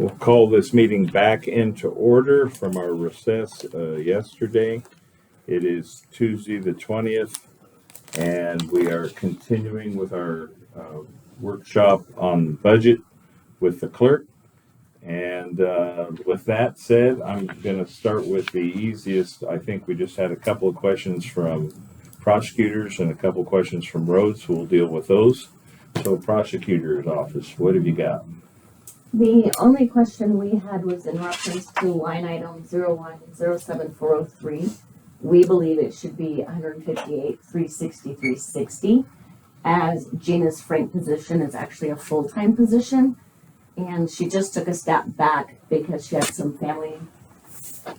We'll call this meeting back into order from our recess yesterday. It is Tuesday the 20th, and we are continuing with our workshop on budget with the clerk. And with that said, I'm going to start with the easiest. I think we just had a couple of questions from prosecutors and a couple of questions from roads. We'll deal with those. So, prosecutor's office, what have you got? The only question we had was in reference to line item 0107403. We believe it should be 158,360,360, as Gina's Frank position is actually a full-time position, and she just took a step back because she had some family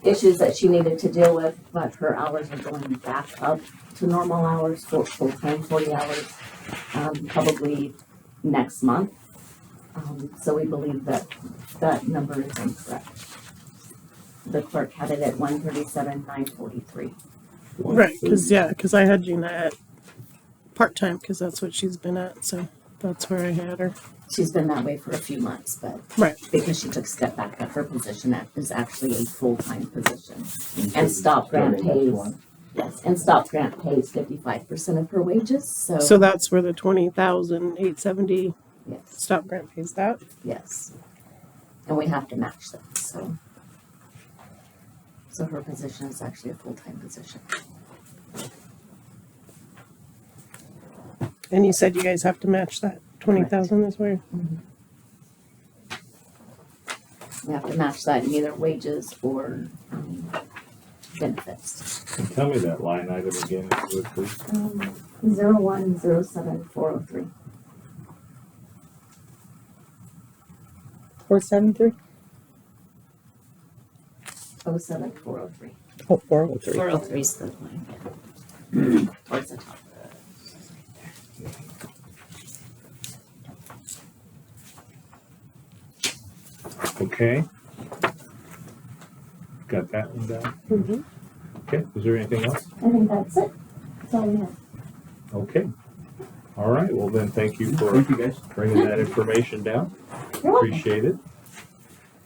issues that she needed to deal with, but her hours are going back up to normal hours, full-time 40 hours, probably next month. So we believe that that number is incorrect. The clerk had it at 137,943. Right, because I had Gina at part-time, because that's what she's been at, so that's where I had her. She's been that way for a few months, but Right. because she took a step back, that her position that is actually a full-time position. And Stop Grant pays, yes, and Stop Grant pays 55% of her wages, So that's where the 20,870 yes, Stop Grant pays that. yes. And we have to match that, so. So her position is actually a full-time position. And you said you guys have to match that 20,000 this way. We have to match that in either wages or benefits. And tell me that line item again, please. 0107403. 473? 07403. Oh, 403. 403 is the line, yeah. Towards the top. Okay. Got that one down? Mm-hmm. Okay. Is there anything else? I think that's it. That's all we have. Okay. All right. Well, then, thank you for guys. bringing that information down. You're welcome. Appreciate it.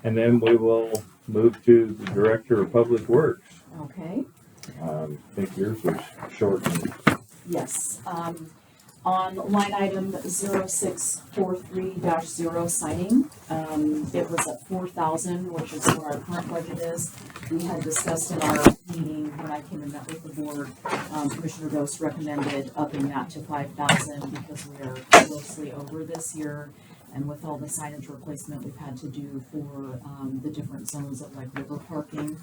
And then we will move to the Director of Public Works. Okay, I think yours was short. yes. On line item 0643-0 signing, it was at 4,000, which is where our current budget is. We had discussed in our meeting when I came and met with the board, Commissioner Ghost recommended upping that to 5,000 because we are grossly over this year. And with all the signage replacement we've had to do for the different zones of like river parking,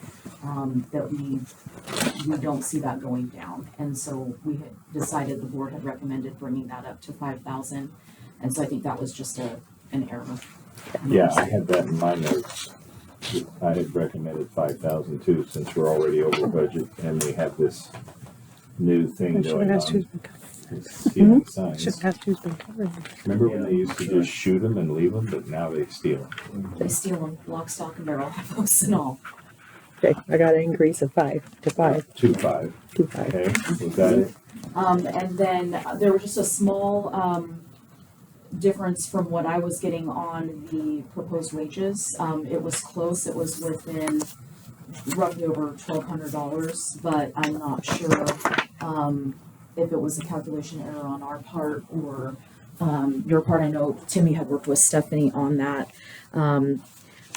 that we don't see that going down. And so we had decided, the board had recommended bringing that up to 5,000. And so I think that was just an error. Yeah, I had that in my notes. I had recommended 5,000 too, since we're already over budget and we have this new thing I should going have asked who's on. been covering. Stealing signs. Should have asked who's been covering. Remember when they used to just shoot them and leave them, but now they steal them? They steal them, lock, stock, and barrel, posts and all. Okay, I got an increase of 5 to 5 2.5. to 5. Okay, was that it? And then there was just a small difference from what I was getting on the proposed wages. It was close, it was within roughly over $1,200, but I'm not sure if it was a calculation error on our part or your part. I know Timmy had worked with Stephanie on that.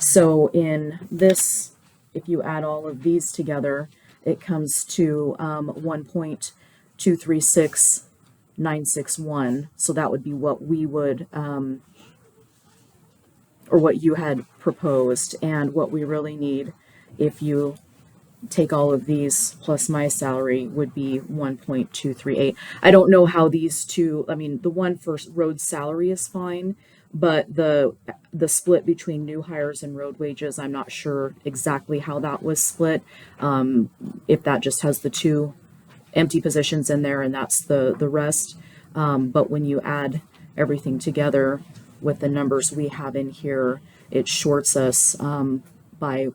So in this, if you add all of these together, it comes to 1.236961. So that would be what we would, or what you had proposed, and what we really need, if you take all of these plus my salary, would be 1.238. I don't know how these two, I mean, the one for road salary is fine, but the split between new hires and road wages, I'm not sure exactly how that was split. If that just has the two empty positions in there and that's the rest. But when you add everything together with the numbers we have in here, it shorts us by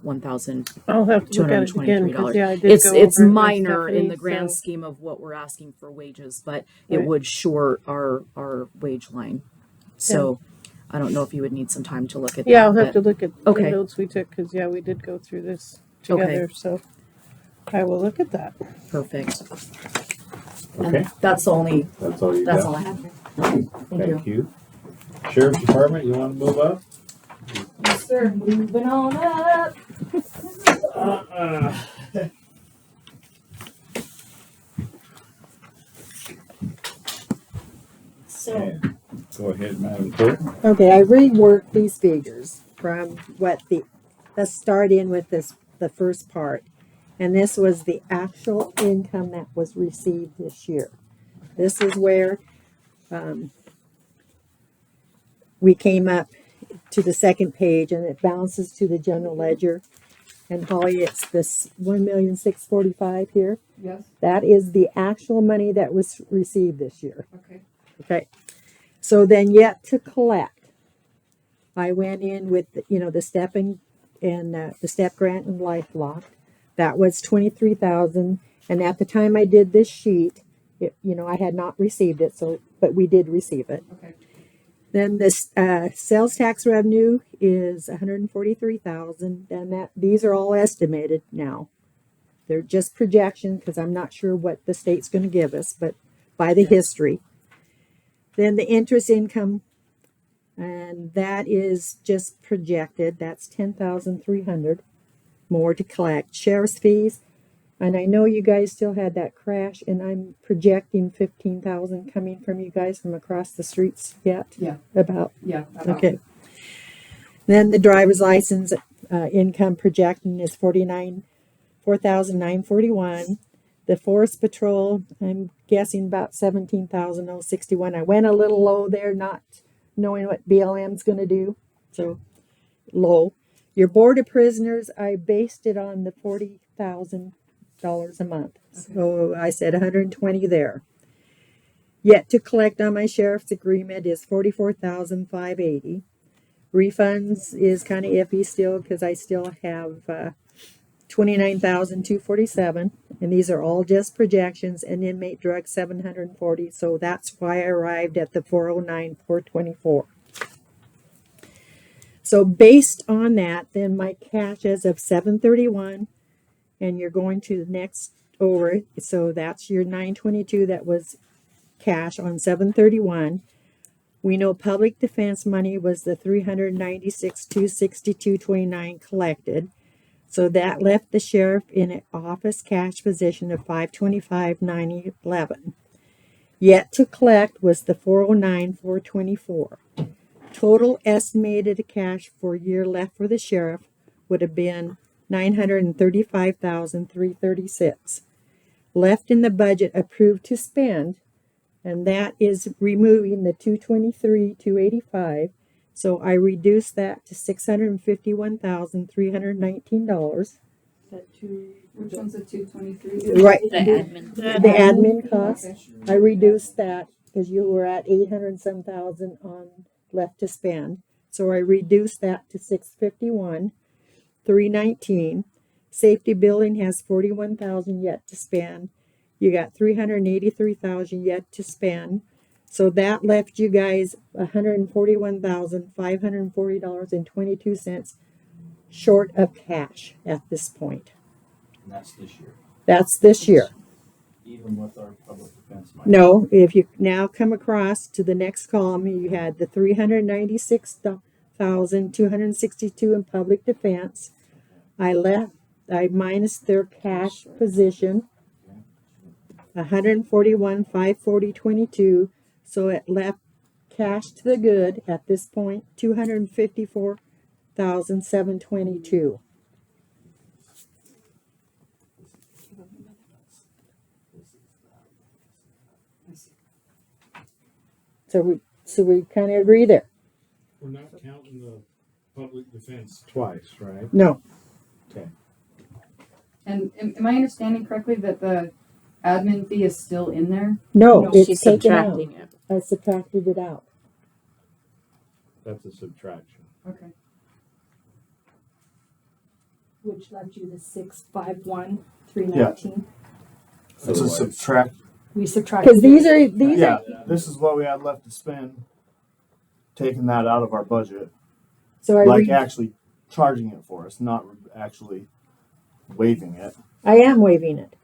I'll have to look at it again, because $1,023. I did It's go over it with minor in the Stephanie, grand so- scheme of what we're asking for wages, but it Right. would short our wage line. So I don't know if you would need some time to look at Yeah, I'll that. have to look at Okay. the notes we took, cause yeah, we did go through this together, so I will look at that. Perfect. Okay, And that's the only, that's all you that's got? all I have. Thank you. Thank you. Sheriff's Department, you wanna move up? Yes, sir. Moving on up. So, Okay. Go ahead, Madam Clerk. Okay, I reworked these figures from what let's start in with the first part. And this was the actual income that was received this year. This is where, we came up to the second page and it bounces to the general ledger. And Holly, it's this 1,645,000 here. Yes, That is the actual money that was received this year. okay. Okay. So then yet to collect, I went in with, the step and the step grant and LifeLock. That was 23,000. And at the time I did this sheet, I had not received it. But we did receive it. Okay. Then this sales tax revenue is 143,000. And these are all estimated now. They're just projections because I'm not sure what the state's going to give us, but by the history. Then the interest income, and that is just projected. That's 10,300 more to collect. Sheriff's fees, and I know you guys still had that crash, and I'm projecting 15,000 coming from you guys from across the streets yet. Yeah. About. Yeah. Okay. Then the driver's license income projecting is 4,941. The forest patrol, I'm guessing about 17,061. I went a little low there, not knowing what BLM's going to do. So low. Your board of prisoners, I based it on the $40,000 a month. Okay. So I said 120 there. Yet to collect on my sheriff's agreement is 44,580. Refunds is kind of iffy still because I still have 29,247, and these are all just projections. And inmate drug 740, so that's why I arrived at the 409,424. So based on that, then my cash as of 7/31, and you're going to the next over, so that's your 922 that was cash on 7/31. We know public defense money was the 396,262.29 collected. So that left the sheriff in an office cash position of 525,911. Yet to collect was the 409,424. Total estimated cash for year left for the sheriff would have been 935,336. Left in the budget approved to spend, and that is removing the 223,285. So I reduced that to $651,319. Which one's the 223? Right. the admin. The admin costs, Okay. I reduced that because you were at 800 and some thousand on left to spend. So I reduced that to 651,319. Safety building has 41,000 yet to spend. You got 383,000 yet to spend. So that left you guys $141,540.22 short of cash at this point. And that's this year, That's this year. even with our public defense money. No, if you now come across to the next column, you had the 396,262 in public defense. I minus their cash position, 141,540.22. So it left cash to the good at this point, 254,722. So we kind of agree there. We're not counting the public defense. Twice, right? No, And am I understanding correctly that the admin fee is still in there? no, No, it's She's taken out. subtracting it. I subtracted it out. That's a subtraction. Okay. Which left you the 651,319. It's a Otherwise- subtract, We subtracted. Because these are yeah, this is what we had left to spend. taking that out of our budget, So I like re- actually charging it for us, not actually waiving it. I am waiving it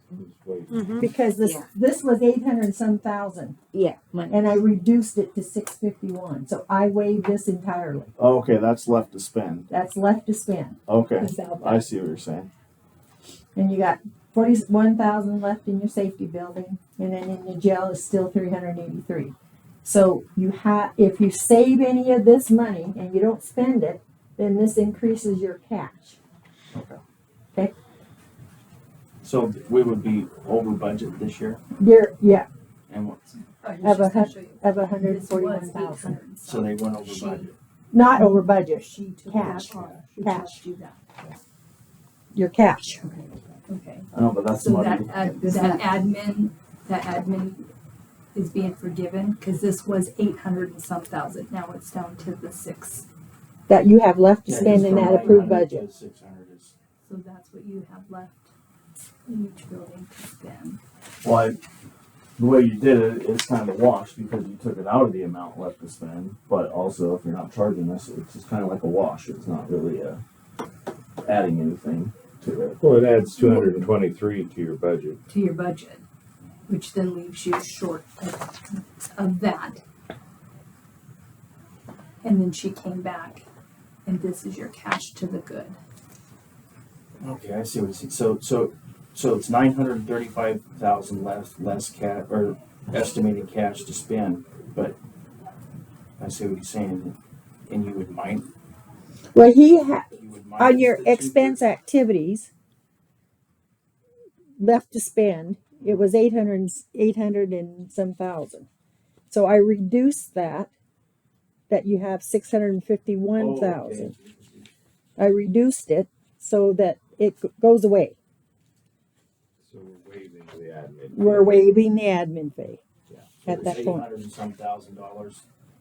Mhm. because Yeah. this was 800 and some thousand, Yeah. and I reduced it to 651. So I waived this entirely. Oh, okay, that's left to spend. That's left to spend. Okay, Without I that. see what you're saying. And you got 41,000 left in your safety building, and then in your jail is still 383. So you have, if you save any of this money and you don't spend it, then this increases your cash. So we would be over budget this year, Yeah, and what, of 141,000. so they went over budget. Not over budget, She took Cash. that off. Who Cash. charged you that? your cash. Okay. I know, but that's So money. that admin is being forgiven, cause this was 800 and some thousand, now it's down to the 6. That you have left to Yeah, spend just in from that approved 900 to budget. 600 is, So that's what you have left in each building to spend. Well, the way you did it is kind of a wash because you took it out of the amount left to spend. But also, if you're not charging us, it's just kind of like a wash. It's not really adding anything to it. Well, it adds 223 to your budget. To your budget, which then leaves you short of that. And then she came back, and this is your cash to the good. okay, I see what you see. So it's 935,000 less cash, or estimated cash to spend, but I see what you're saying, and you would mind, Well, you would mind. on your the expense activities left to spend, it was 800 and some thousand. So I reduced that you have 651,000. I reduced it so that it goes away. So we're waiving the admin. We're waiving the admin fee. So at that there's point. $800 and some $1,000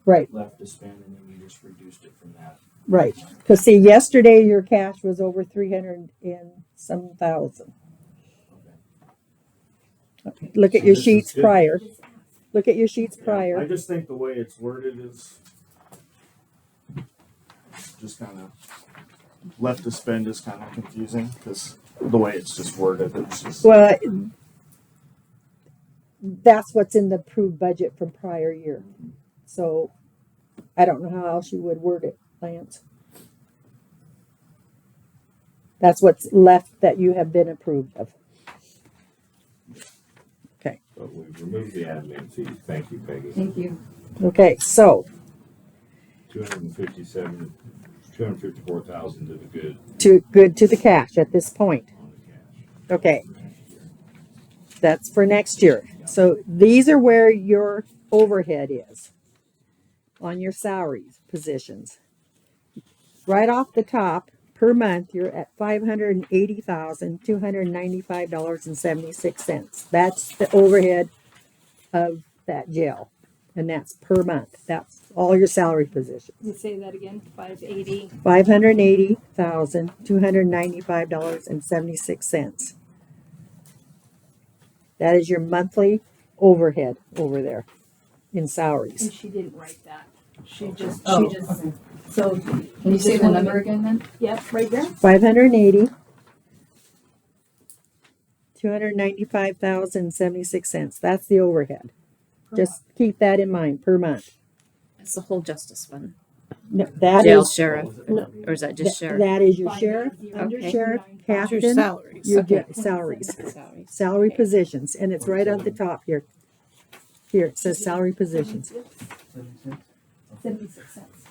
Right, left to spend, and then you just reduced it from that. right. Because see, yesterday your cash was over 300 and some thousand. Look at So your this is sheets good. prior. Look at your sheets I prior. just think the way it's worded is just kind of left to spend is kind of confusing because the way it's just worded, it's just. Well, that's what's in the approved budget from prior year. So I don't know how else you would word it, Lance. That's what's left that you have been approved of. But we've removed the admin fee. Thank you, Peggy. Thank you. Okay, so 254,000 to the good good to the cash at this point. on the cash. Okay. That's for next year. So these are where your overhead is on your salaries positions. Right off the top, per month, you're at $580,295.76. That's the overhead of that jail. And that's per month. That's all your salary positions. You say that again, 580. $580,295.76. That is your monthly overhead over there in And salaries. she didn't write that. She just, Oh, so. Can you say the number again then? Yep, right there. 580, 295,076. That's the overhead. Just keep that in mind per month. It's the whole justice fund. No, that Jail is sheriff, no, or is that just sheriff? that is your sheriff, 580, under Okay. sheriff, That's your captain, salaries. your Okay. salaries, Salaries. salary Okay. positions, and it's right on the top here. Here it says salary positions 76 cents.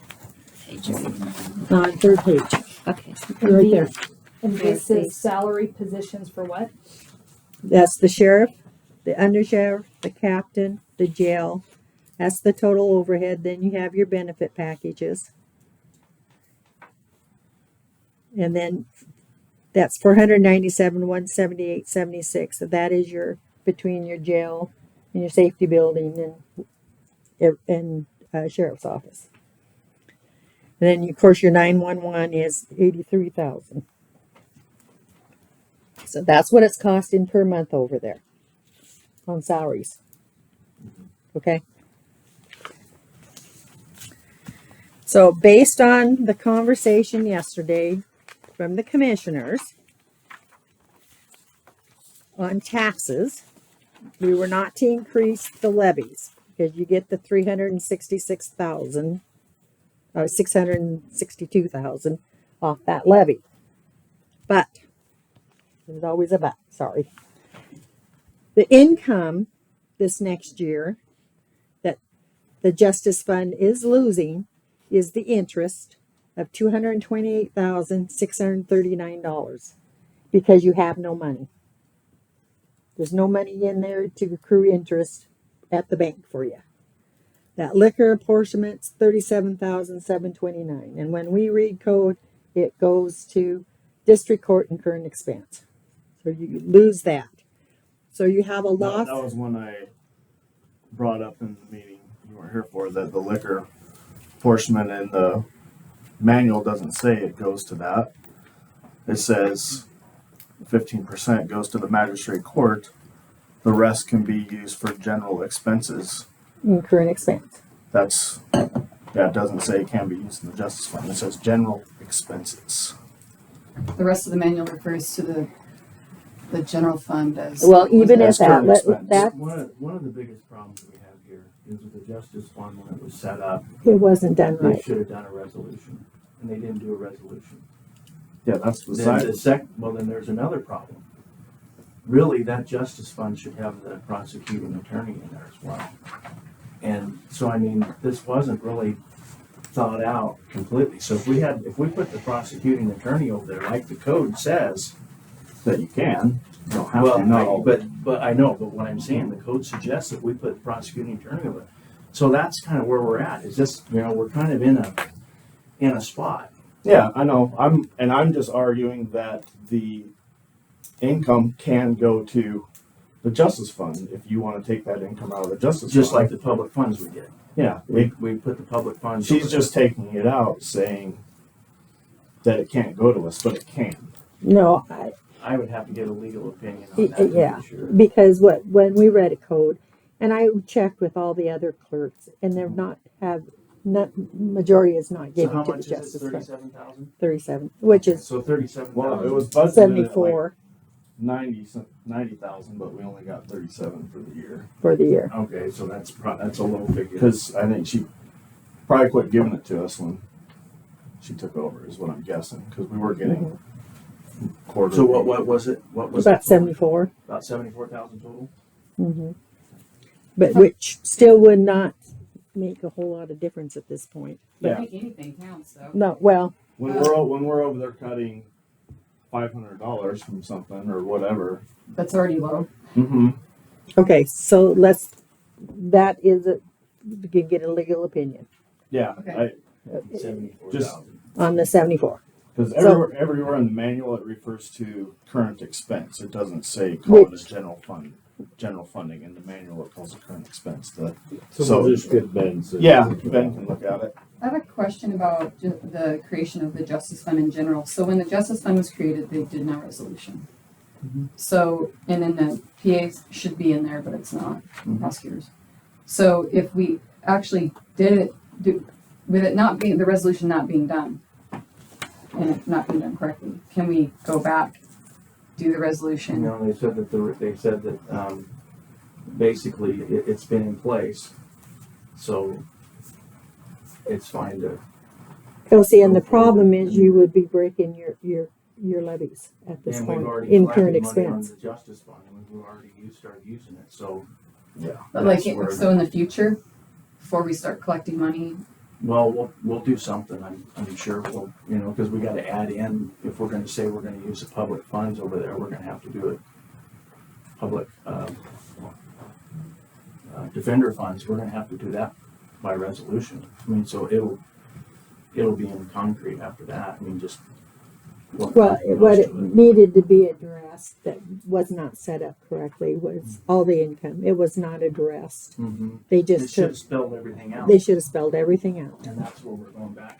on third page, Okay. right there. And this is salary positions for what? That's the sheriff, the undersheriff, the captain, the jail. That's the total overhead. Then you have your benefit packages. And then that's 497,178.76. So that is your between your jail and your safety building and sheriff's office. And then of course your 911 is 83,000. So that's what it's costing per month over there on salaries. Okay. So based on the conversation yesterday from the commissioners on taxes, we were not to increase the levies because you get the 366,000, 662,000 off that levy. But there's always a but, sorry. The income this next year that the Justice Fund is losing is the interest of $228,639 because you have no money. There's no money in there to accrue interest at the bank for you. That liquor apportionment's $37,729, and when we read code, it goes to district court and current expense. So you lose that. So you have a loss. That was one I brought up in the meeting you weren't here for, that the liquor apportionment in the manual doesn't say it goes to that. It says 15% goes to the magistrate court. The rest can be used for general expenses. In current expense. That doesn't say it can be used in the justice fund. It says general expenses. The rest of the manual refers to the general fund as. Well, even at That's that, current expense. that One of the biggest problems we have here is with the justice fund when it was set up, it wasn't done they right. should have done a resolution, and they didn't do a resolution. Yeah, that's the Then side. well, then there's another problem. Really, that justice fund should have the prosecuting attorney in there as well. And so, I mean, this wasn't really thought out completely. So if we put the prosecuting attorney over there, like the code says, That you can. You don't have well, to. Not all. but I know, but what I'm saying, the code suggests that we put the prosecuting attorney over there. So that's kind of where we're at. Is just, we're kind of in a spot. Yeah, I know. I'm just arguing that the income can go to the justice fund if you want to take that income out of the justice Just fund. like the public funds we did. Yeah, We put the public funds. she's over just taking it out, saying that it can't go to us, but it can. No, I would have to get a legal opinion on that. to be yeah, sure. because when we read a code, and I checked with all the other clerks, and they're not majority is not So giving how to the much is it? justice fund. 37,000. 37, which is So 37,000. Well, it was budgeted 74 at like 90,000, but we only got 37 for the year. for the year. Okay, so that's a low figure. Because I think she probably quit giving it to us when she took over, is what I'm guessing. Because we were getting quarterly. So what was it? What was About it? 74. About 74,000 total. hmm But which still would not make a whole lot of difference at this point. I Yeah. think anything counts though. No, well, When we're over there cutting $500 from something or whatever. That's already low. Mm-hmm. okay, so that is you can get a legal opinion Yeah, Okay. 74,000. on the 74. because So- everywhere in the manual it refers to current expense. It doesn't say call it a general funding in the manual. It calls it current expense. So we'll just get Ben's. Yeah, Ben can look at it. I have a question about the creation of the Justice Fund in general. So when the Justice Fund was created, they did no resolution. So, and then the PAs should be in there, but it's not, prosecutors. So if we actually did it, with it not being, the resolution not being done, and it not being done correctly, can we go back, do the resolution? They said that basically it's been in place, so it's fine to. See, and the problem is you would be breaking your levies at this And we've point already in current collected money on expense. the justice fund, and we've already started using it. So Yeah. But like, that's where- so in the future, before we start collecting money, well, we'll do something. I'm sure we'll, because we got to add in, if we're going to say we're going to use the public funds over there, we're going to have to do it. Public defender funds, we're going to have to do that by resolution. I mean, so it'll be in concrete after that. I mean, just Well, what it needed to be addressed that was not set up correctly was all the income. It was not addressed. Mm-hmm. They It just should took, have spelled everything out, they should have spelled everything out, and that's where we're going back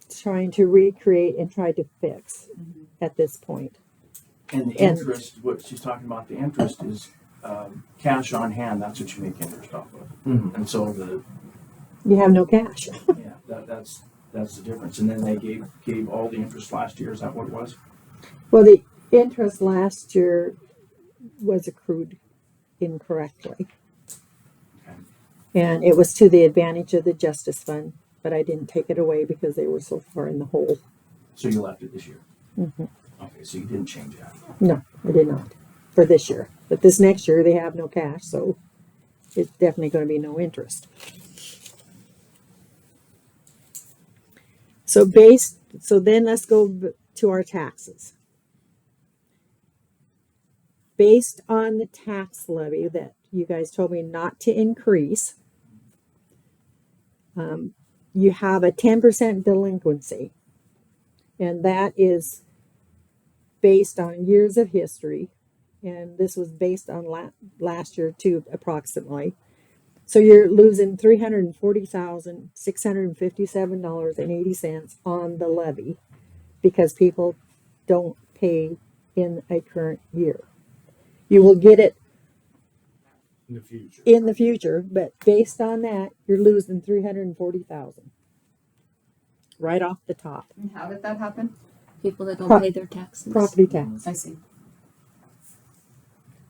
trying to recreate and try to fix at this point. And the And- interest, what she's talking about, the interest is cash on hand. That's what you make interest off of. Mhm. And so You have no cash. yeah, That's the difference. And then they gave all the interest last year. Is that what it was? Well, the interest last year was accrued incorrectly. Okay. And it was to the advantage of the Justice Fund, but I didn't take it away because they were so far in the hole. So you left it this year. hmm Okay, so you didn't change that. No, I did not for this year. But this next year, they have no cash, so it's definitely going to be no interest. So then let's go to our taxes. Based on the tax levy that you guys told me not to increase, you have a 10% delinquency, and that is based on years of history, and this was based on last year too, approximately. So you're losing $340,657.80 on the levy because people don't pay in a current year. You will get it In the future. in the future, but based on that, you're losing $340,000 right off the top. And how did that happen? People that don't Pro- pay their taxes. Property tax. I see.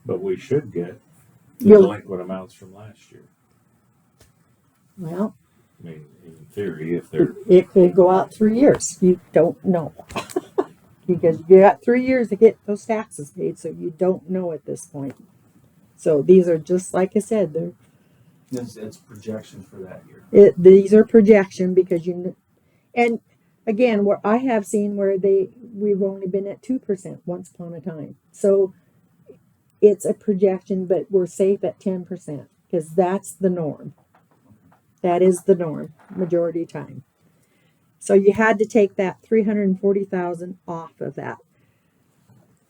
But we should get the You'll- delinquent amounts from last year. Well, I mean, in theory, if they're, it could go out 3 years. You don't know. Because you got 3 years to get those taxes paid, so you don't know at this point. So these are just like I said, It's projection for that year. these are projection because and again, where I have seen where we've only been at 2% once upon a time. So it's a projection, but we're safe at 10% because that's the norm. That is the norm majority time. So you had to take that $340,000 off of that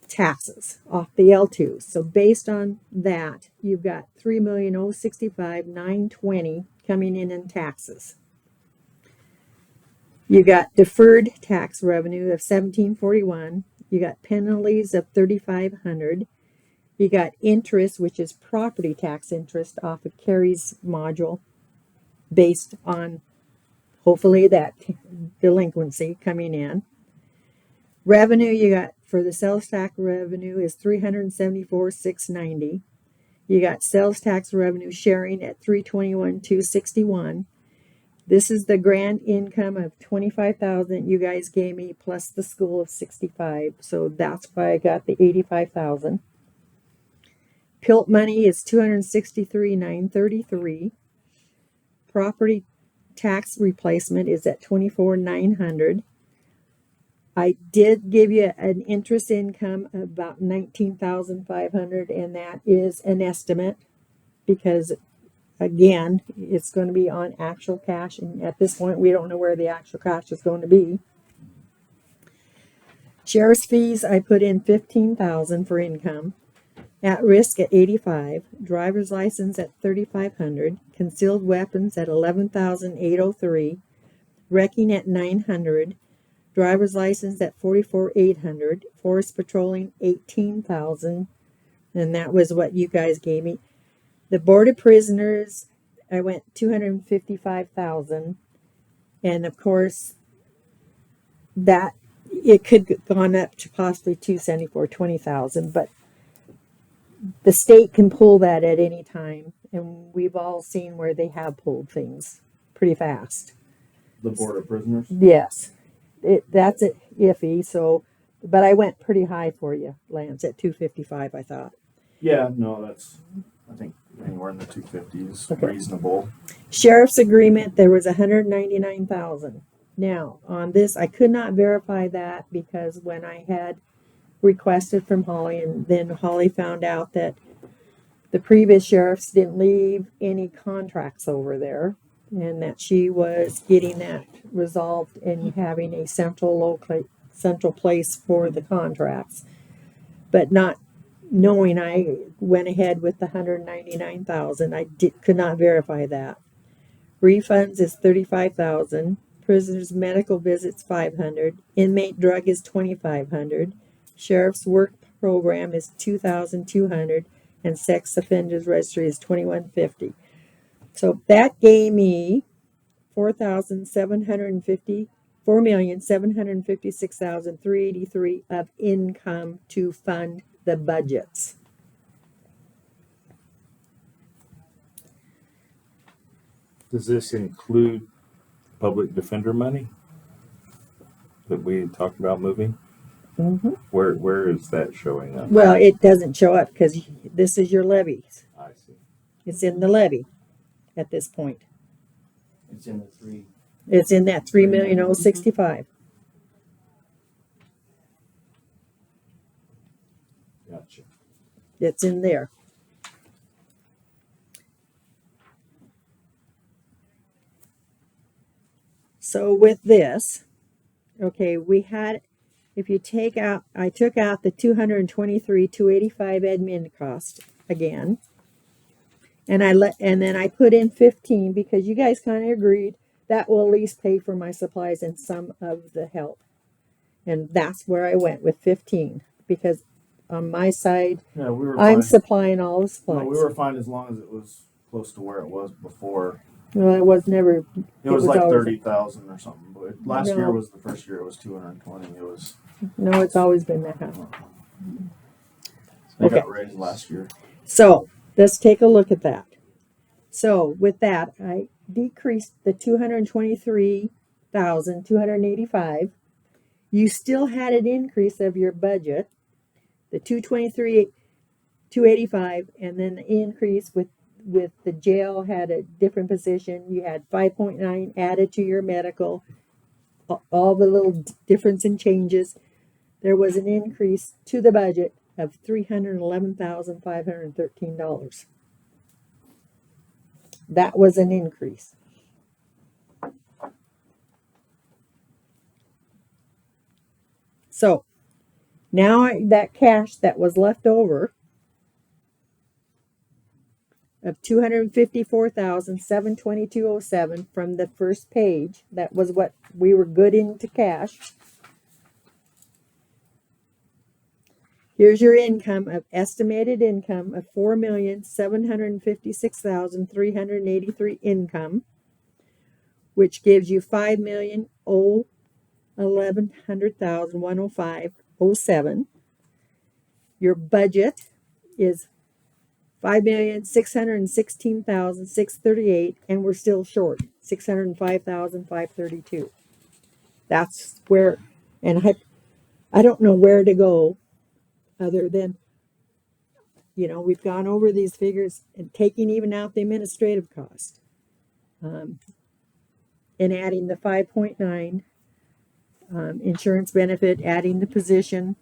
taxes, off the L2. So based on that, you've got $3,065,920 coming in taxes. You got deferred tax revenue of $1,741. You got penalties of $3,500. You got interest, which is property tax interest off of Carrie's module, based on hopefully that delinquency coming in. Revenue you got for the sales tax revenue is $374,690. You got sales tax revenue sharing at $321,261. This is the grand income of $25,000 you guys gave me plus the school of $65,000. So that's why I got the $85,000. Pilt money is $263,933. Property tax replacement is at $24,900. I did give you an interest income of about $19,500, and that is an estimate because, again, it's going to be on actual cash, and at this point, we don't know where the actual cash is going to be. Sheriff's fees, I put in $15,000 for income. At risk at $85,000, driver's license at $3,500, concealed weapons at $11,803, wrecking at $900, driver's license at $44,800, forest patrolling $18,000, and that was what you guys gave me. The board of prisoners, I went $255,000, and of course, that it could have gone up to possibly $274,000, but the state can pull that at any time, and we've all seen where they have pulled things pretty fast. The Board of Prisoners. Yes, that's it iffy. So, but I went pretty high for you, Lance, at 255. I thought. Yeah, no, that's, I think anywhere in the 250s Okay. reasonable. Sheriff's agreement, there was 199,000. Now on this, I could not verify that because when I had requested from Holly, and then Holly found out that the previous sheriffs didn't leave any contracts over there, and that she was getting that resolved and having a central place for the contracts. But not knowing, I went ahead with the 199,000. I could not verify that. Refunds is 35,000. Prisoners medical visits 500. Inmate drug is 2,500. Sheriff's work program is 2,200, and sex offenders registry is 2,150. So that gave me $4,756,383 of income to fund the budgets. Does this include public defender money that we had talked about moving? Mm-hmm. Where is that showing up? Well, it doesn't show up because this is your levies. I see. It's in the levy at this point. It's in the three. It's in that 3,065,000. Gotcha. It's in there. So with this, okay, we had, if you take out, I took out the 223,285 admin cost again. And then I put in 15 because you guys kind of agreed that will at least pay for my supplies and some of the help. And that's where I went with 15 because on my side, Yeah, we were I'm fine. supplying all the supplies. No, we were fine as long as it was close to where it was before. Well, it was never. It was like always- 30,000 or something. But last No. year was the first year. It was 220. It was. No, it's always been that high. They Okay. got raised last year. So let's take a look at that. So with that, I decreased the 223,285. You still had an increase of your budget, the 223,285, and then the increase with the jail had a different position. You had 5.9 added to your medical, all the little difference in changes. There was an increase to the budget of $311,513. That was an increase. So now that cash that was left over of $254,722.07 from the first page, that was what we were good into cash. Here's your income of estimated income of $4,756,383 income, which gives you $5,105,105.07. Your budget is $5,616,638, and we're still short $605,532. That's where, and I don't know where to go. Other than, we've gone over these figures and taking even out the administrative cost. And adding the 5.9 insurance benefit, adding the position,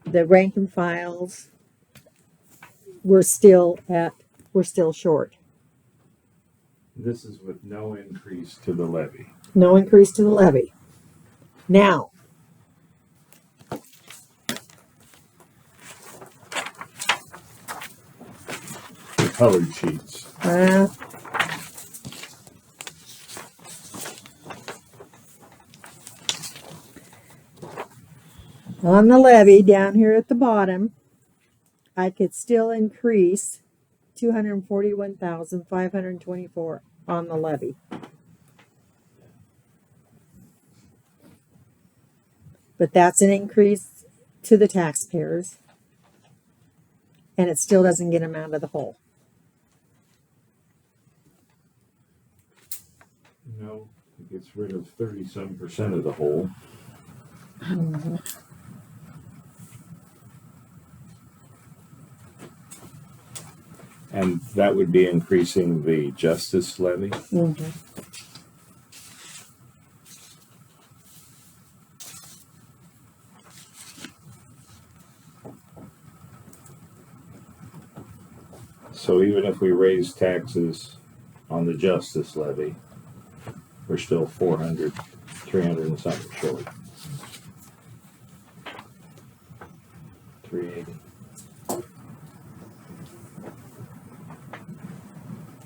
the rank and files, we're still short. This is with no increase to the levy. No increase to the levy. Now, The colored sheets. on the levy down here at the bottom, I could still increase 241,524 on the levy. But that's an increase to the taxpayers, and it still doesn't get them out of the hole. No, it gets rid of 30-some% of the whole. And that would be increasing the justice levy. So even if we raise taxes on the justice levy, we're still 300 and something short. 380.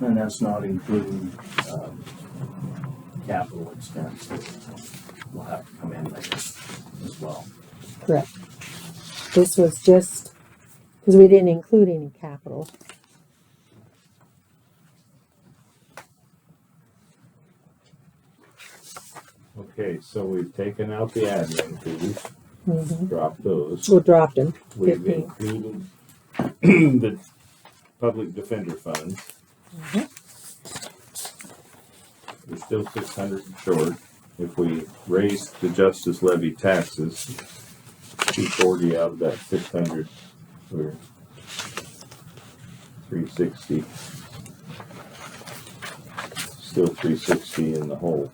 And that's not including capital expense that will have to come in there as well. Correct. This was just because we didn't include any capital. Okay, so we've taken out the admin fees, dropped those. We'll drop them. We've 15. included the public defender funds. We're still 600 short. If we raise the justice levy taxes, 240 out of that 600, we're 360. Still 360 in the hole.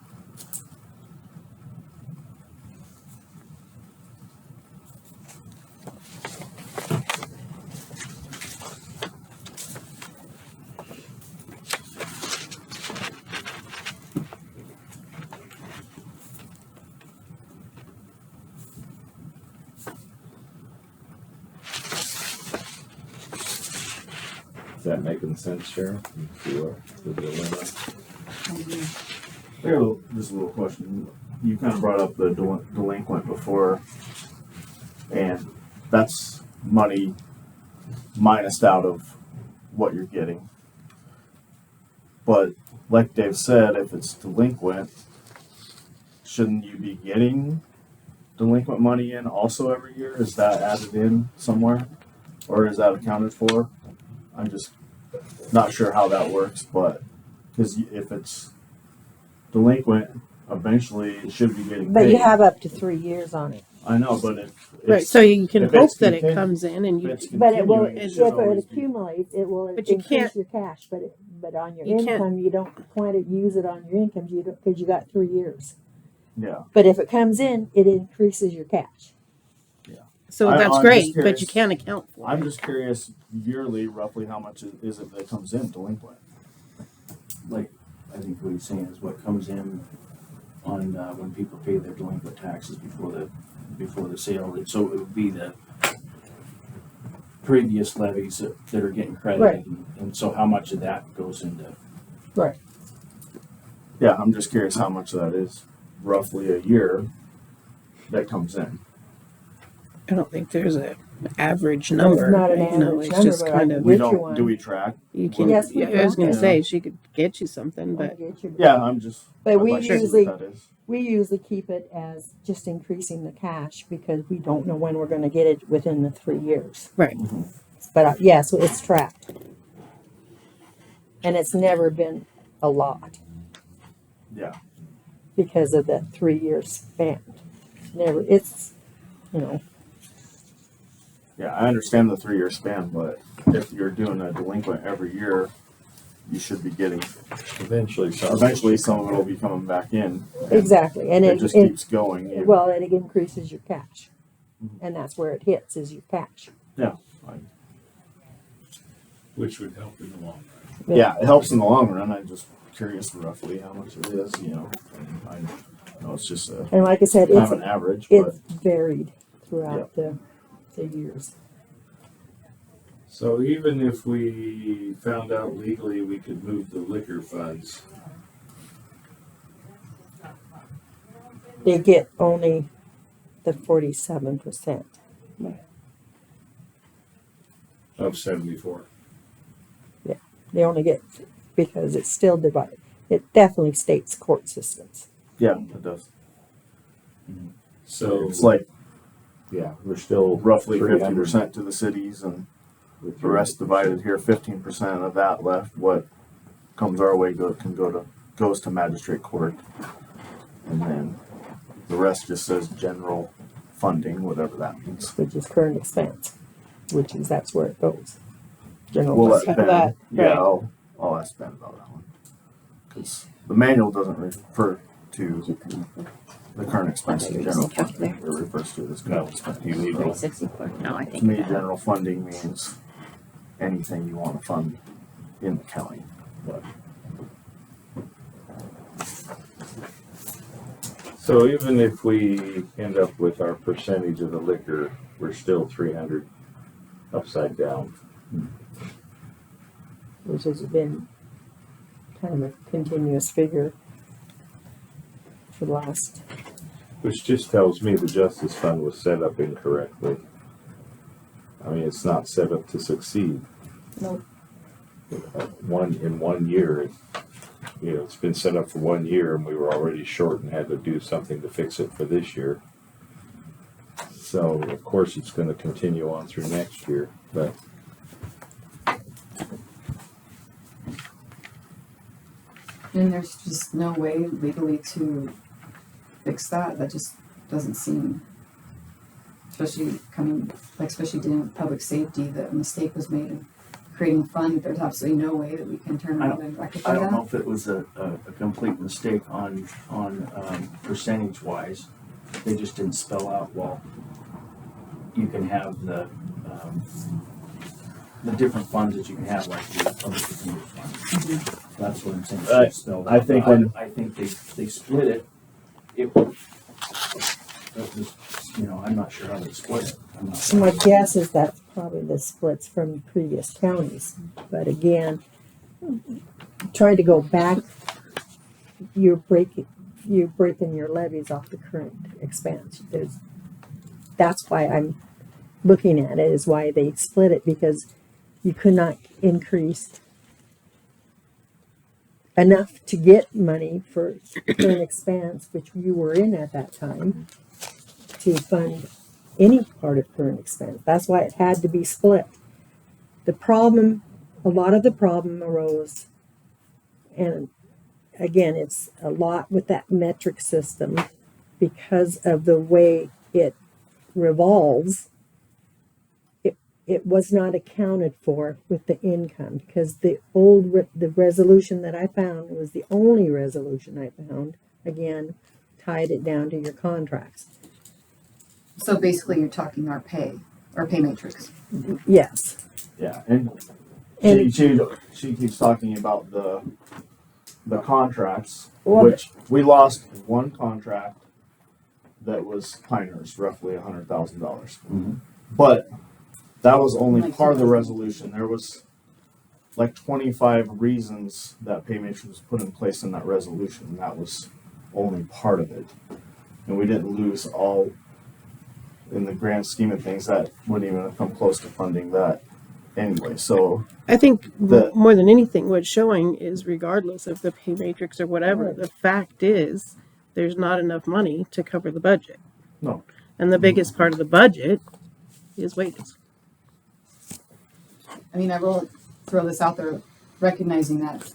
Is that making sense, Sharon? See what the dilemma? I got just a little question. You kind of brought up the delinquent before, and that's money minused out of what you're getting. But like Dave said, if it's delinquent, shouldn't you be getting delinquent money in also every year? Is that added in somewhere, or is that accounted for? I'm just not sure how that works, but because if it's delinquent, eventually it should be getting But paid. you have up to 3 years on it. I know, but if Right, it's, so you can if hope it's that it continu- comes in and you, if it's But it will, continuing, if should it always be- accumulates, it will But you increase can't- your cash, but on your You can't- income, you don't use it on your income, you don't, because you got 3 years. Yeah, But if it comes in, it increases your cash. so I'm that's just great, but curious. you can't account for I'm it. just curious yearly, roughly how much is it that comes in delinquent? Like, I think what he's saying is what comes in on, when people pay their delinquent taxes before the sale. So it would be the previous levies that are getting credited. Right. And so how much of that goes into, Yeah, I'm just curious how much that is roughly a year that comes in. I don't think there's a average number. not an you know, average it's number, just but kind I of, We Get you don't, one. do we track? you can, Yes, we yeah, I was can. gonna Yeah. say, she could get you something, but Yeah, I'm just. But I'd we like to see what usually- that is. We usually keep it as just increasing the cash because we don't know when we're gonna get it within the 3 years. right. But yeah, so it's tracked. And it's never been a lot Yeah, because of the 3 years span. Never, it's, you know, yeah, I understand the 3-year span, but if you're doing a delinquent every year, you should be getting, Eventually, some of it will be coming back in. exactly. And It just keeps going. well, it increases your cash. And that's where it hits, is your cash. Yeah, Which would help in the long run. yeah, it helps in the long run. I'm just curious roughly how much it is, you know. I know it's just a And like I said, kind it's, of an average, but it's varied throughout the years. So even if we found out legally we could move the liquor funds, They get only the 47%. of 74. They only get, because it's still divided. It definitely states court systems. yeah, it does. So It's like yeah, we're still roughly 300 50% to the cities and the rest divided here, 15% of that left. What comes our way goes to magistrate court. And then the rest just says general funding, whatever that means. Which is current expense, that's where it goes. General We'll let fund. Ben, that, yeah, right. I'll ask Ben about that one. Because the manual doesn't refer to the current expense in general funding. It refers to this current expense. You need So, 64. No, I to think. me, general funding means anything you want to fund in the county. But So even if we end up with our percentage of the liquor, we're still 300 upside down. Which has been kind of a continuous figure for the last, Which just tells me the justice fund was set up incorrectly. I mean, it's not set up to succeed. Nope. In 1 year, it's been set up for 1 year and we were already short and had to do something to fix it for this year. So of course it's going to continue on through next year, but And there's just no way legally to fix that. That just doesn't seem, especially dealing with public safety, that a mistake was made in creating a fund. There's absolutely no way that we can turn around and rectify I don't know that. if it was a complete mistake on percentage wise. They just didn't spell out, well, you can have the different funds that you can have, like the public defender fund. That's what I'm saying. It should have spelled I out. think But when- I think they split it. It was, I'm not sure how they split it. I'm not So my guess is that's probably the splits from previous counties. But again, trying to go back, you're breaking your levies off the current expense. That's why I'm looking at it, is why they split it, because you could not increase enough to get money for current expense, which you were in at that time, to fund any part of current expense. That's why it had to be split. A lot of the problem arose, and again, it's a lot with that metric system because of the way it revolves. It was not accounted for with the income, because the resolution that I found was the only resolution I found, again, tied it down to your contracts. So basically, you're talking our pay matrix. Yes. Yeah, and And she keeps talking about the contracts, Well, which we lost one contract that was Pinehurst, roughly $100,000. Mhm. But that was only Like part of the 2,000. resolution. There was like 25 reasons that pay matrix was put in place in that resolution, and that was only part of it. And we didn't lose all. In the grand scheme of things, that wouldn't even have come close to funding that anyway. So I think The- more than anything, what's showing is, regardless of the pay matrix or whatever, the fact is there's not enough money to cover the budget. No. And the biggest part of the budget is wages. I mean, I will throw this out there, recognizing that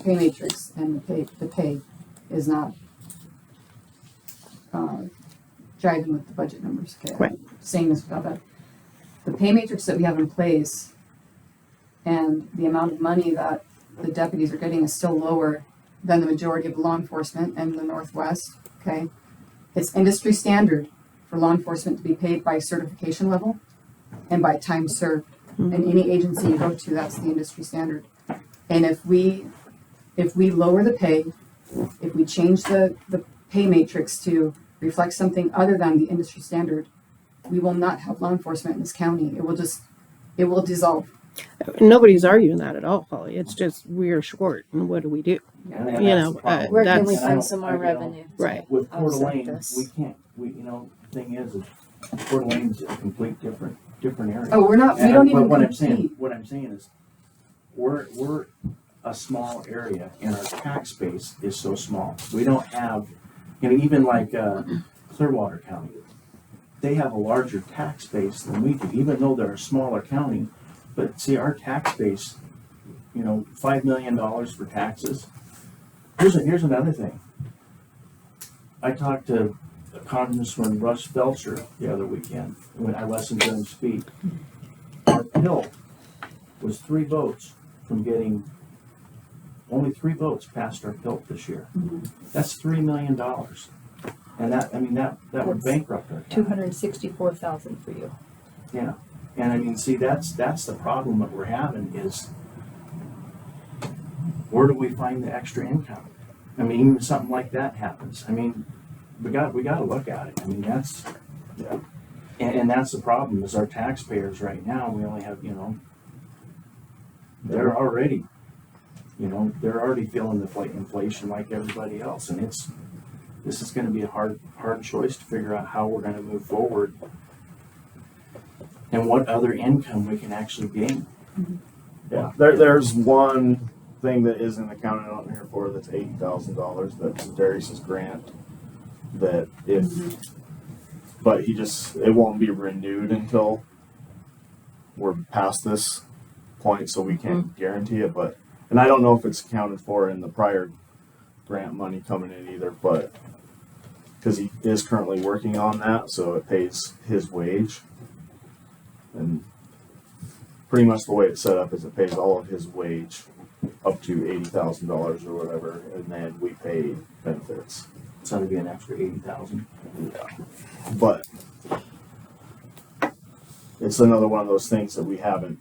pay matrix and the pay is not driving with the budget numbers. Okay, Right. I'm saying this without that. The pay matrix that we have in place and the amount of money that the deputies are getting is still lower than the majority of law enforcement in the Northwest. Okay, it's industry standard for law enforcement to be paid by certification level and by time served. In any agency you go to, that's the industry standard. And if we lower the pay, if we change the pay matrix to reflect something other than the industry standard, we will not have law enforcement in this county. It will dissolve. Nobody's arguing that at all, Holly. It's just we're short, and what do we do? And You that's know, the problem. Where can we that's- find some more revenue? Right. With Coeur offset d'Alene, this? we can't, the thing is Coeur d'Alene's a complete different area. Oh, we don't And even what compete. I'm saying is, we're a small area and our tax base is so small. We don't have, even like, Clearwater County, they have a larger tax base than we do, even though they're a smaller county. But see, our tax base, $5 million for taxes. Here's another thing. I talked to Congressman Russ Belcher the other weekend when I listened to him speak. Our PIL was 3 votes from getting, only 3 votes passed our PIL this year. That's $3 million. And that would That's bankrupt our county. 264,000 for you. Yeah, and see, that's the problem that we're having is, where do we find the extra income? Even something like that happens. We got to look at it. That's, Yeah. and that's the problem is our taxpayers right now. We only have, they're already feeling the inflation like everybody else, and this is going to be a hard choice to figure out how we're going to move forward and what other income we can actually gain. Yeah, there's one thing that isn't accounted on here for that's $80,000. That's Darius's grant. That if, but it won't be renewed until we're past this point, so we can't guarantee it. But, and I don't know if it's accounted for in the prior grant money coming in either, but because he is currently working on that, so it pays his wage. And pretty much the way it's set up is it pays all of his wage up to $80,000 or whatever, and then we pay benefits. So that'd be an extra 80,000. But it's another one of those things that we haven't.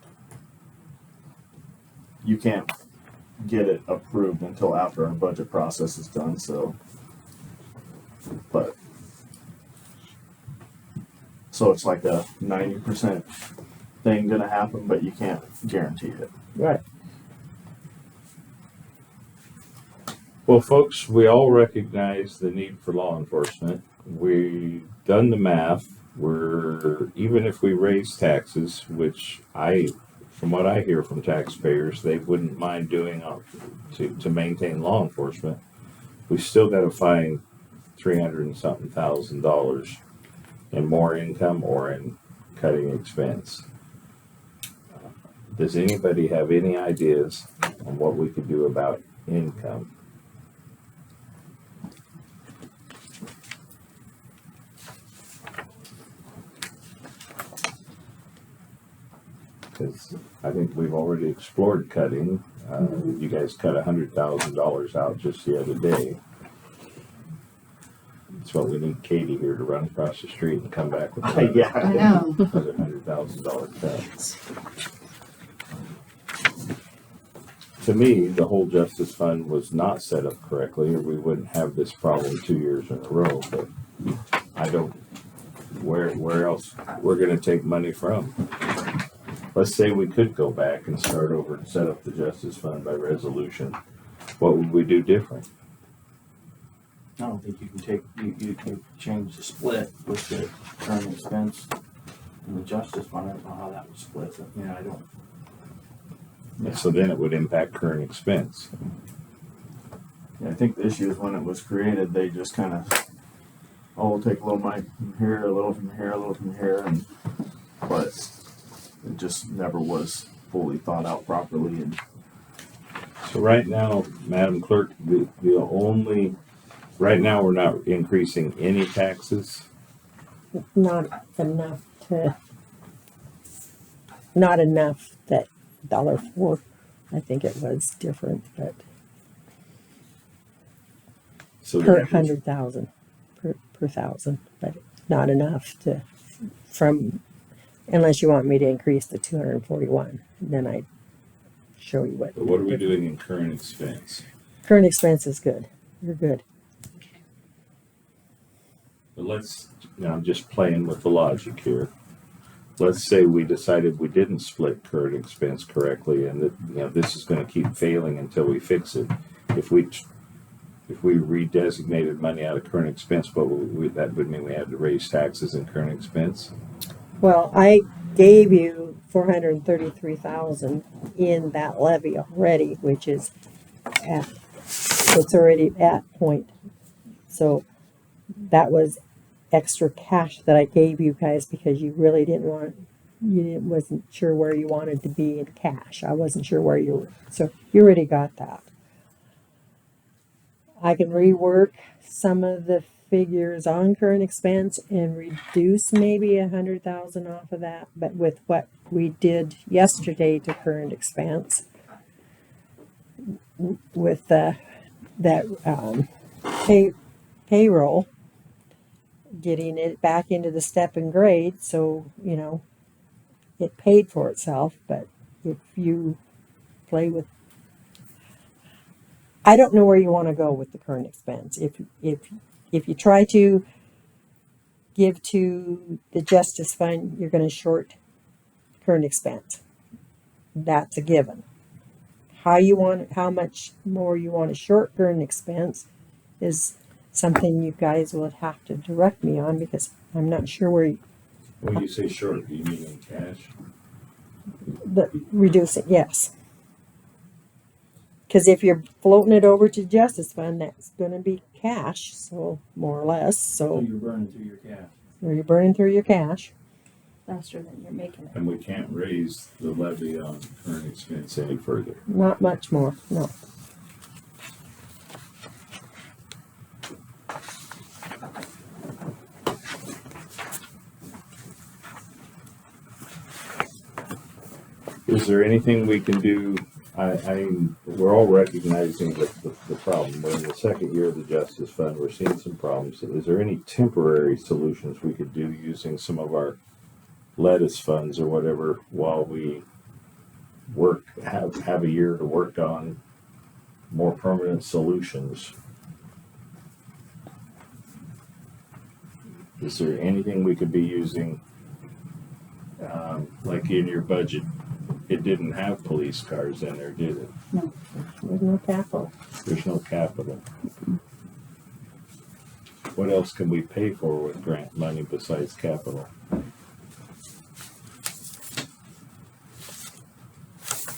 You can't get it approved until after our budget process is done. So, so it's like a 90% thing gonna happen, but you can't guarantee it. Right. Well, folks, we all recognize the need for law enforcement. We've done the math. Even if we raise taxes, which from what I hear from taxpayers, they wouldn't mind doing to maintain law enforcement, we still got to find $300 and something thousand in more income or in cutting expense. Does anybody have any ideas on what we could do about income? Because I think we've already explored cutting. You guys cut $100,000 out just the other day. That's what we need Katie here to run across the street and come back with I Yeah. know. another $100,000 cut. To me, the whole justice fund was not set up correctly, or we wouldn't have this problem 2 years in a row. But I don't. Where else we're going to take money from? Let's say we could go back and start over and set up the justice fund by resolution. What would we do different? I don't think you can take, you change the split with the current expense and the justice fund. I don't know how that would split. I don't. Yeah. So then it would impact current expense. Yeah, I think the issue is when it was created, they just kind of, we'll take a little money from here, a little from here, a little from here, but it just never was fully thought out properly. And So right now, Madam Clerk, right now we're not increasing any taxes. Not enough that $1.04, I think it was different, but So per then- 100,000 per thousand, but not enough unless you want me to increase the 241, then I'd show you what. But what are we doing in current expense? Current expense is good. You're good. But I'm just playing with the logic here. Let's say we decided we didn't split current expense correctly, and that this is going to keep failing until we fix it. If we redesignated money out of current expense, but that would mean we had to raise taxes in current expense. Well, I gave you 433,000 in that levy already, which is it's already at point. So that was extra cash that I gave you guys because you really wasn't sure where you wanted to be in cash. I wasn't sure where you were. So you already got that. I can rework some of the figures on current expense and reduce maybe 100,000 off of that, but with what we did yesterday to current expense with that payroll, getting it back into the step and grade, so it paid for itself. But if you play with, I don't know where you want to go with the current expense. If you try to give to the justice fund, you're going to short current expense. That's a given. How much more you want to short current expense is something you guys would have to direct me on, because I'm not sure where When you say short, do you mean in cash? reduce it. Yes. Cause if you're floating it over to justice fund, that's gonna be cash, so more or less, So so you're burning through your cash. or you're burning through your cash. Faster than you're making it. And we can't raise the levy on current expense any further. Not much more, no. Is there anything we can do? We're all recognizing the problem. We're in the second year of the Justice Fund. We're seeing some problems. Is there any temporary solutions we could do using some of our lettuce funds or whatever while we have a year to work on more permanent solutions? Is there anything we could be using, like in your budget? It didn't have police cars in there, did it? There's no capital. There's no capital. What else can we pay for with grant money besides capital?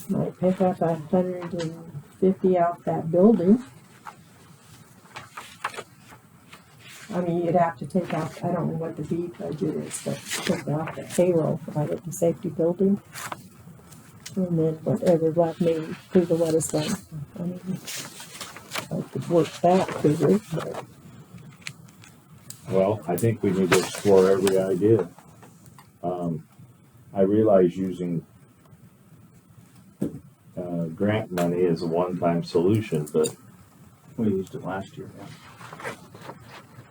Might pick up 150 out that building. I mean, you'd have to take out, I don't know what the B budget is, but take out the payroll out of the safety building. And then whatever left maybe through the lettuce fund. I mean, I could work that figure, but Well, I think we need to explore every idea. I realize using grant money is a one-time solution, We used it last year.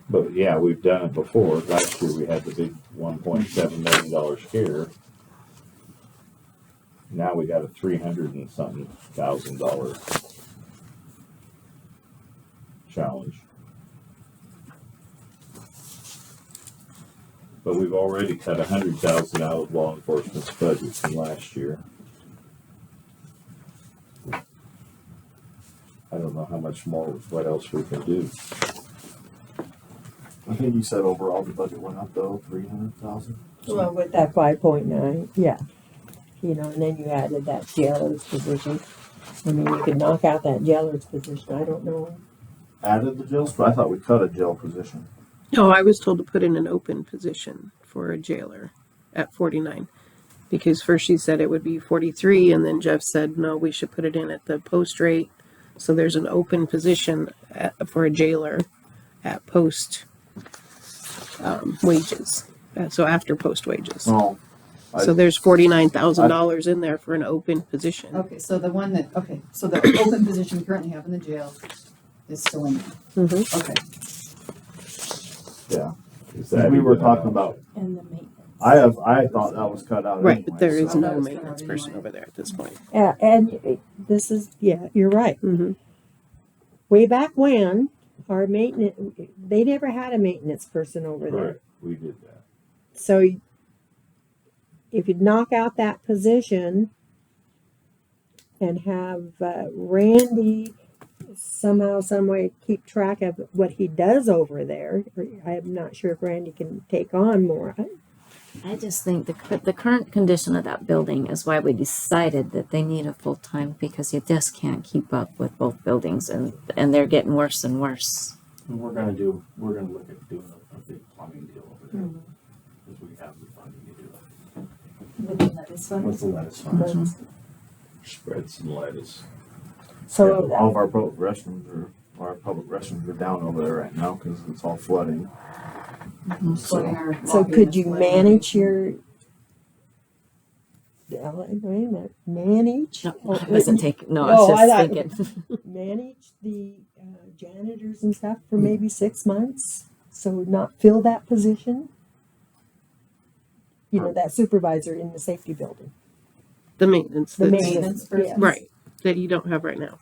but yeah, we've done it before. Last year we had the big $1.7 million scare. Now we got a $300 and something thousand challenge. But we've already cut $100,000 out of law enforcement's budget from last year. I don't know how much more, what else we can do. I think you said overall the budget went up though, 300,000. well, with that 5.9, yeah. You know, and then you added that jailer's position. I mean, you could knock out that jailer's position. I don't know. Added the jails, but I thought we cut a jail position. No, I was told to put in an open position for a jailer at 49. Because first she said it would be 43, and then Jeff said, no, we should put it in at the post rate. So there's an open position for a jailer at post wages. So after post wages. Oh, So there's $49,000 in there for an open position. Okay, so the open position we currently have in the jail is still in there. Mm-hmm. Okay. yeah. Is that We were even talking an about, And the maintenance. I thought that was cut out Right, anyway, but there is so- no maintenance person over there at this point. Yeah, and this is, yeah, you're right. Mm-hmm. Way back when, our maintenance, they never had a maintenance person over there. Right, we did that. So if you knock out that position and have Randy somehow, some way keep track of what he does over there, I'm not sure if Randy can take on more. I just think the current condition of that building is why we decided that they need a full-time, because you just can't keep up with both buildings, and they're getting worse and worse. And we're gonna look at doing a big plumbing deal over there. Because we have the funding to do it. With the lettuce fund. With the lettuce funds. Spread some lettuce. So all of our public restrooms are down over there right now because it's all flooding. Flooding our So lobby could is you flooding. manage your, wait a minute, manage? No, Oh, I wasn't taking. No, I No, was I just thought- thinking. manage the janitors and stuff for maybe 6 months, so not fill that position? You know, that supervisor in the safety building. The maintenance. The that's- maintenance person. Right, that you don't have right now.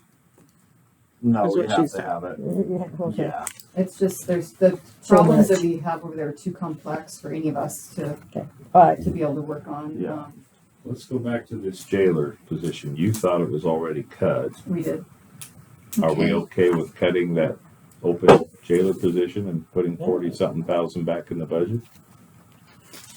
No, That's we what have she to said. have it. Yeah, okay. Yeah. It's just, there's the So problems much. that we have over there are too complex for any of us to But be able to work on. Yeah. Let's go back to this jailer position. You thought it was already cut. We did. Are we okay with cutting that open jailer position and putting 40-something thousand back in the budget?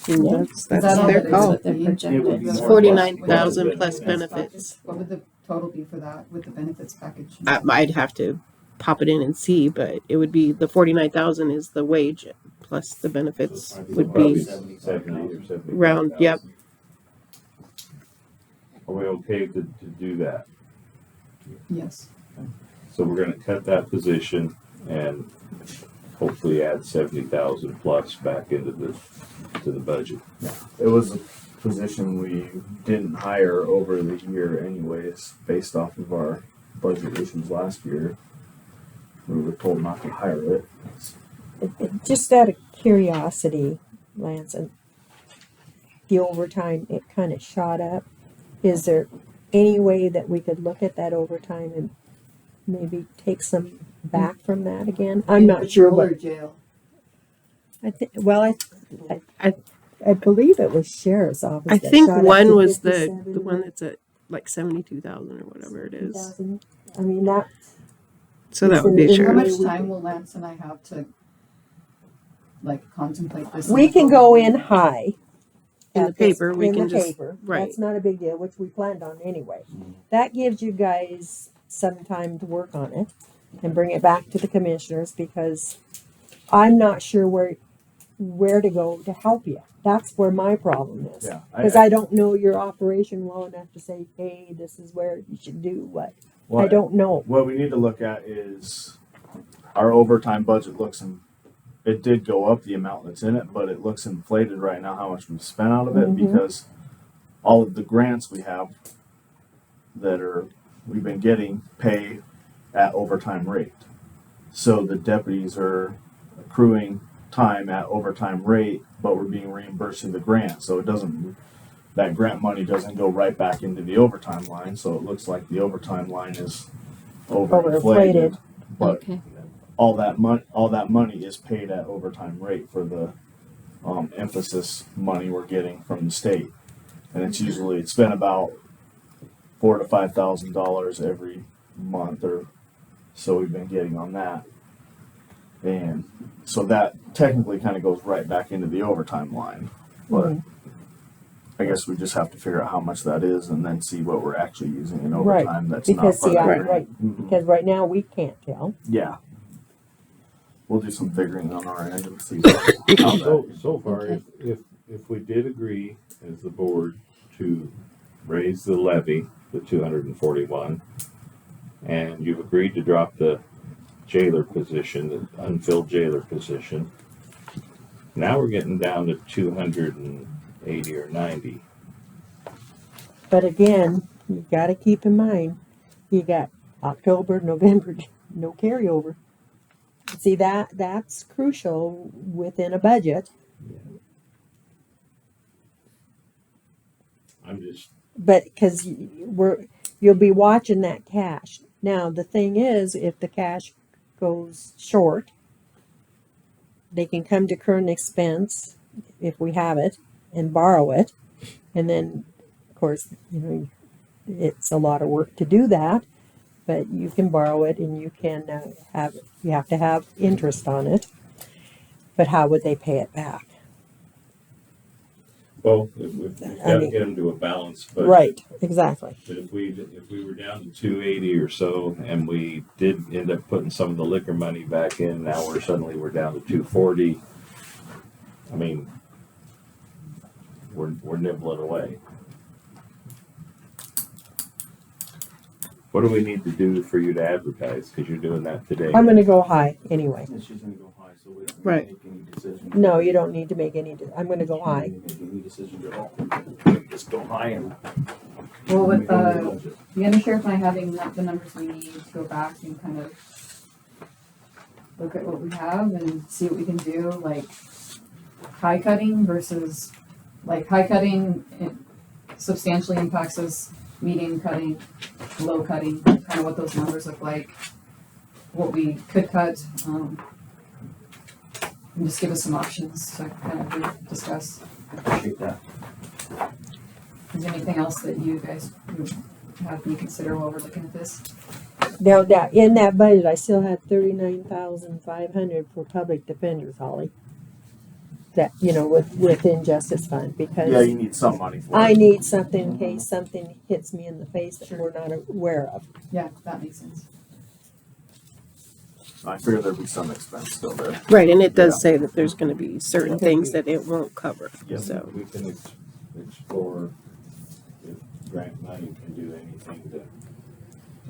That's Is that all their that is call. with the They're projected. It would be more 49,000 plus Yeah. benefits. What would the total be for that with the benefits package? I'd have to pop it in and see, but it would be the 49,000 is the wage plus the benefits would Probably be 70 or 70. round. Yep. Are we okay to do that? Yes. So we're gonna cut that position and hopefully add 70,000 plus back into to the budget. It was a position we didn't hire over the year anyways, based off of our budget issues last year. We were told not to hire it. Just out of curiosity, Lance, and the overtime, it kind of shot up. Is there any way that we could look at that overtime and maybe take some back from that again? I'm not sure what. Jail. I think. Well, I believe it was sheriff's office. I that think shot up one to was the 57. one that's at like 72,000 or whatever it is. 50,000. I mean that. So that would be Is it- How sure. much time will Lance and I have to like contemplate this? We can go in high. In the at this- paper, we in can the just- paper. right. That's not a big deal, which we planned on anyway. That gives you guys some time to work on it and bring it back to the commissioners because I'm not sure where to go to help you. That's where my problem is. Yeah. Because I don't know your operation well enough to say, hey, this is where you should do what. I don't know. What we need to look at is our overtime budget it did go up the amount that's in it, but it looks inflated right now how much we've spent out of it Mhm. because all of the grants we have we've been getting pay at overtime rate. So the deputies are accruing time at overtime rate, but we're being reimbursed through the grant. So that grant money doesn't go right back into the overtime line. So it looks like the overtime line is overinflated. Overinflated. But Okay. all that money is paid at overtime rate for the emphasis money we're getting from the state, and it's been about $4,000 to $5,000 every month or so we've been getting on that, and so that technically kind of goes right back into the overtime line, but Mhm. I guess we just have to figure out how much that is and then see what we're actually using in Right. overtime. That's Because not see, part of right, because right now we can't tell. Yeah. We'll do some figuring on our end and see. So far, if we did agree as the board to raise the levy to 241, and you've agreed to drop the jailer position, the unfilled jailer position, now we're getting down to 280 or 90. But again, you got to keep in mind, you got October, November, no carryover. See that's crucial within a budget. I'm just, But because you'll be watching that cash. Now the thing is, if the cash goes short, they can come to current expense if we have it and borrow it, and then of course it's a lot of work to do that. But you can borrow it and you can you have to have interest on it. But how would they pay it back? well, we've got to get them to a balance budget. Right, exactly. But if we were down to 280 or so, and we did end up putting some of the liquor money back in, now we're down to 240. I mean, we're nibbling away. What do we need to do for you to advertise? Because you're doing that today. I'm going to go high anyway. She's gonna go high, so we don't Right. make any decisions. No, you don't need to make any. I'm going to go high. Make any decisions at all. Just go high and. Well, with make a new budget. the undersheriff and I having the numbers we need to go back and kind of look at what we have and see what we can do, like high cutting versus like high cutting it substantially impacts us, medium cutting, low cutting, kind of what those numbers look like, what we could cut, and just give us some options to kind of discuss. Appreciate that. Is there anything else that you guys would have me consider while we're looking at this? Now, in that budget, I still have $39,500 for public defenders, Holly. that, within Justice Fund, because Yeah, you need some money for I it. need something in case something hits me in the face that we're not aware of. Yeah, that makes sense. I figure there'd be some expense still there. Right, and it does Yeah. say that there's gonna be certain things that it won't cover, Yeah. so. We can explore if grant money can do anything to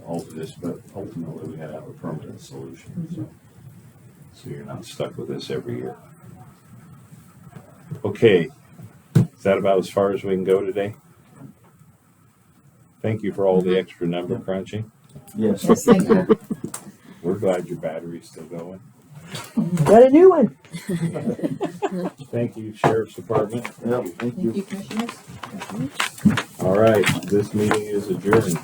alter this, but ultimately we gotta have a permanent solution, so you're not stuck with this every year. Okay, is that about as far as we can go today? Thank you for all the extra number crunching. Yes. Yes, thank you. We're glad your battery's still going. Got a new one. Thank you, Sheriff's Department. Yep, thank Thank you. you, commissioners. All right, this meeting is adjourned.